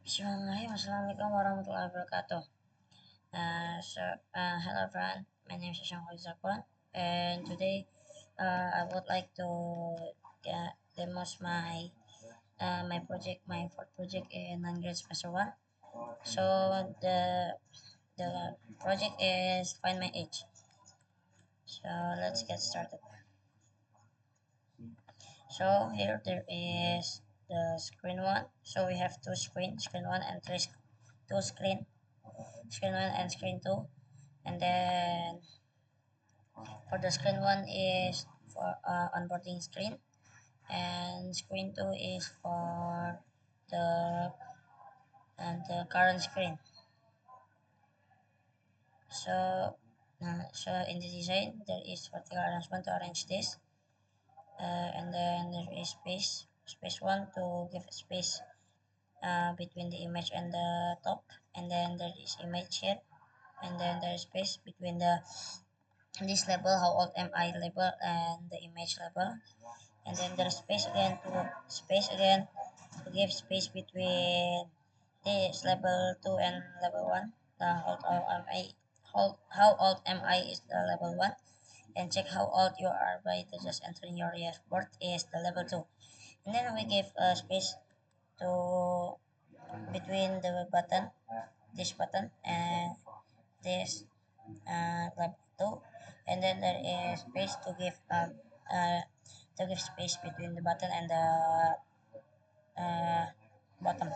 Bismillahirrahmanirrahim. Assalamualaikum warahmatullahi wabarakatuh. Hello everyone. My name is Shashank Zakwan, and today I would like to demonstrate my project, my fourth project in non-grade semester one. So the project is find my age. So let's get started. So here there is the screen one. So we have two screens, screen one and two screen one and screen two. And then for the screen one is for onboarding screen, and screen two is for the the current screen. So in the design there is vertical arrangement to arrange this, and then there is space one to give space between the image and the top, and then there is image here, and then there is space between the this label, how old am I label, and the image label, and then there's space again to give space between this level 2 and level 1. The how old am I is the level 1, and check how old you are by just entering your year of birth is the level 2. And then we give a space to between the button, this button and this level 2, and then there is space uh, to give space between the button and the uh, bottom.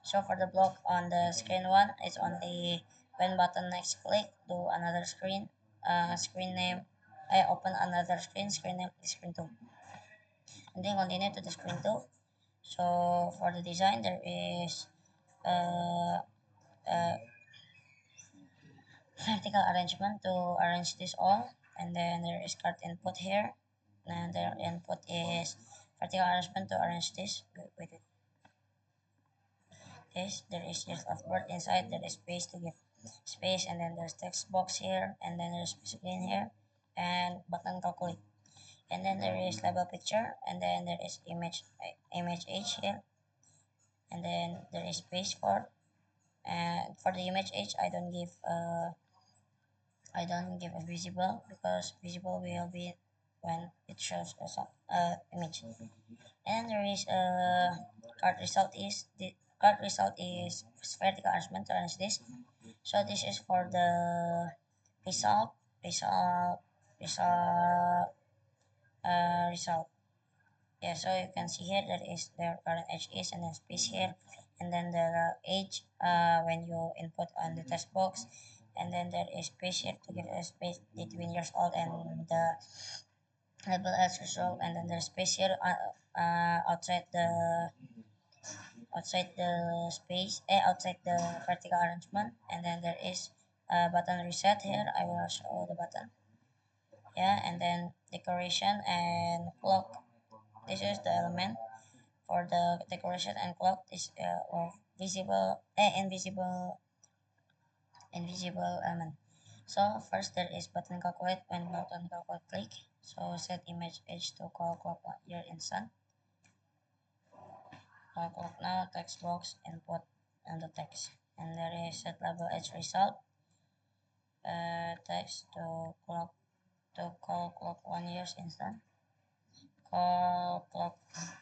So for the block on the screen one, it's only when button next click to another screen, screen name. I open another screen name is screen two, and then continue to the screen two. So for the design, there is uh, uh, vertical arrangement to arrange this all, and then there is card input here, and their input is vertical arrangement to arrange this. Wait, this there is just of word inside, there is space to give space, and then there's text box here, and then there's space again here, and button calculate, and then there is label picture, and then there is image age here, and then there is space for, and for the image age I don't give a visible, because visible will be when it shows a image. And there is the card result is vertical arrangement to arrange this. So this is for the result, result, result, result. Yeah, so you can see here that is their current age is, and then space here, and then the age when you input on the test box, and then there is space here to give a space between years old and the label as result, and then there's space here outside the space, outside the vertical arrangement, and then there is a button reset here. I will show the button. Yeah, and then decoration and clock. This is the element for the decoration and clock is or visible, invisible element. So first there is button calculate. When button calculate click, so set image age to call clock year instant. Call clock now, text box input and the text, and there is set level age result, text to call clock 1 years instant, call clock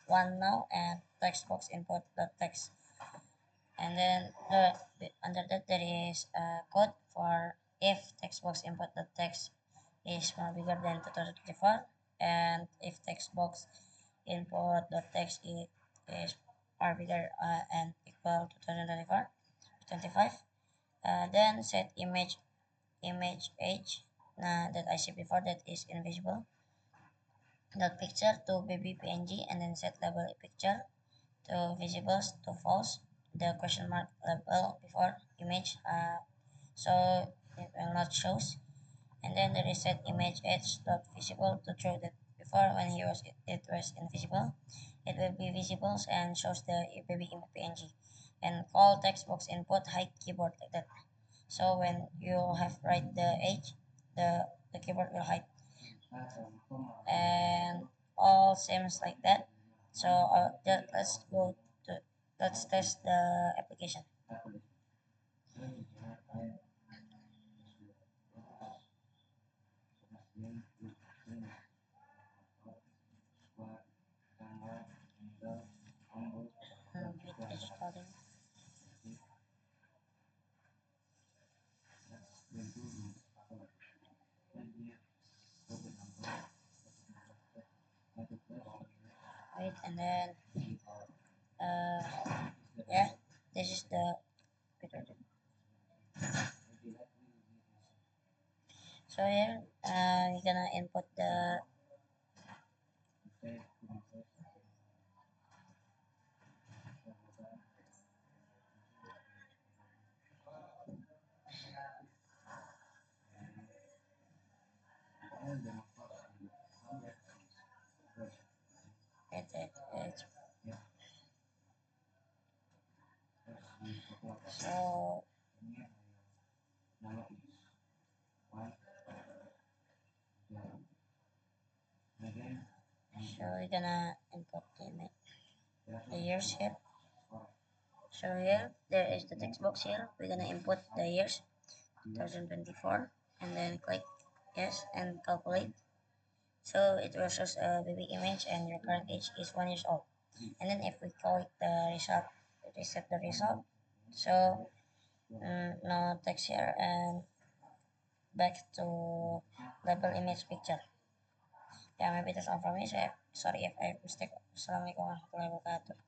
one now, and text box input the text, and then under that there is a code for if text box input the text is more bigger than 2024, and if text box input the text is are bigger and equal to 2024 25, then set image age that I said before, that is invisible dot picture to baby png, and then set label picture to visibles to false, the question mark label before image, so it will not shows, and then there is set image edge dot visible to show that before when it was invisible, it will be visible and shows the baby png, and call text box input hide keyboard like that. So when you have write the age, the keyboard will hide, and all seems like that. So let's go to let's test the application. Wait, it's loading. Wait, and then uh, yeah, this is the. Wait, wait, wait. So here, you're gonna input the. Wait, wait, wait. So so we're gonna input the years here. So here, there is the text box here. We're gonna input the years 2024 and then click yes and calculate. So it will show a baby image and your current age is 1 year old. And then if we click the result, reset the result. So no text here and back to label image picture. Yeah, maybe that's all from me. So, sorry if I mistake. Assalamualaikum warahmatullahi wabarakatuh.